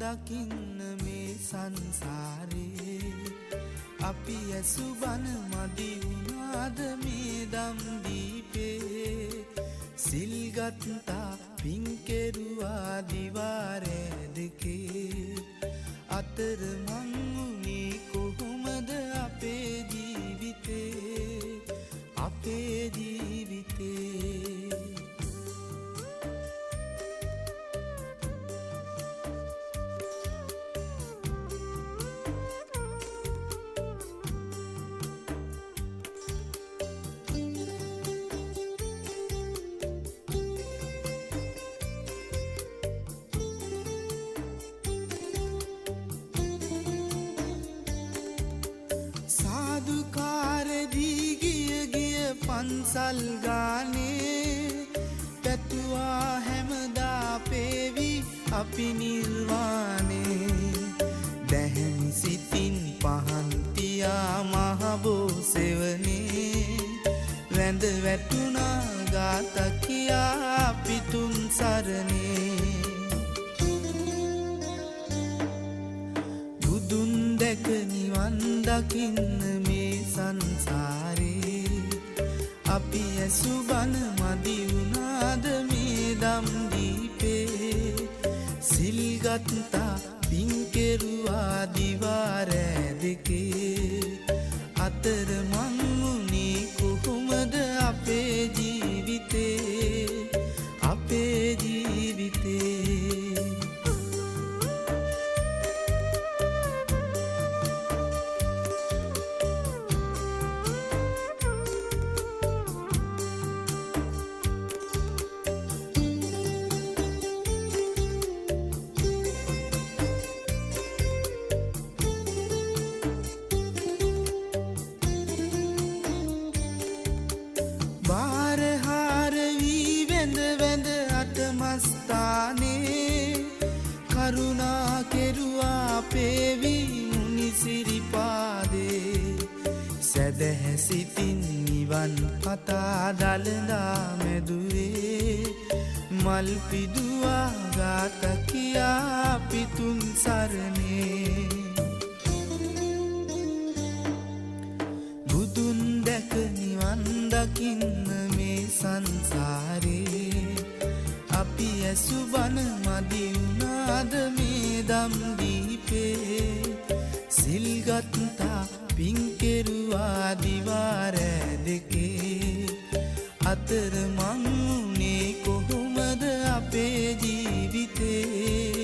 දකින්න මේ සංසාරේ අපි ඇසු බන මදි වුණාද මේ දම් දීපේ සිල් ගත්තා පින් කෙරුවා දිවාරේ දෙකේ අතර මං උනේ කොහොමද අපේ ජීවිතේ සාදුකාරදී ගිය පන්සල් ගානේ පැතුවා හැමදා පේවි අපි නිර්වාණේ දැහැමි සිතින් පහන් තියා මහබෝ සෙවනේ වැඳ වැටුණා ගාත කියා අපි තුන් සරණේ බුදුන් දැක නිවන් දකින්න මේ සංසාරේ අපි ඇසු බන මදි වුණාද මේ දම් දීපේ සිල් ගත්තා පින් කෙරුවා දිවාරෑ දෙකේ අතර මං උනේ කොහොමද අපේ ජීවිතේ බාරහාර වී වැඳ අටමස්ථානේ කරුණා කෙරුවා පේවි මුනිසිරිපාදේ සැදැහැ සිතින් නිවන් පතා දළදා මැදුරේ මල් පිදුවා ගාත කියා අපි තුන් සරණේ බුදුන් දැක නිවන් දකින්න මේ සංසාරේ අපි ඇසු බන මදි වුණාද මේ දම් දීපේ සිල් ගත්තා පින් කෙරුවා දිවාරෑ දෙකේ අතර මං උනේ කොහොමද අපේ ජීවිතේ